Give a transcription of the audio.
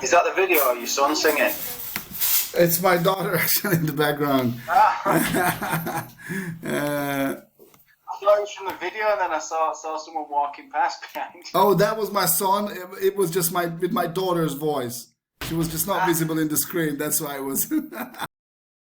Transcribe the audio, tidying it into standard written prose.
Is that the video of your son singing? It's my daughter actually in the background. I Uh, thought it was from the video, and then I saw someone walking past behind. oh, that was my son. It was just with my daughter's voice. She was just not visible in the screen. That's why it was.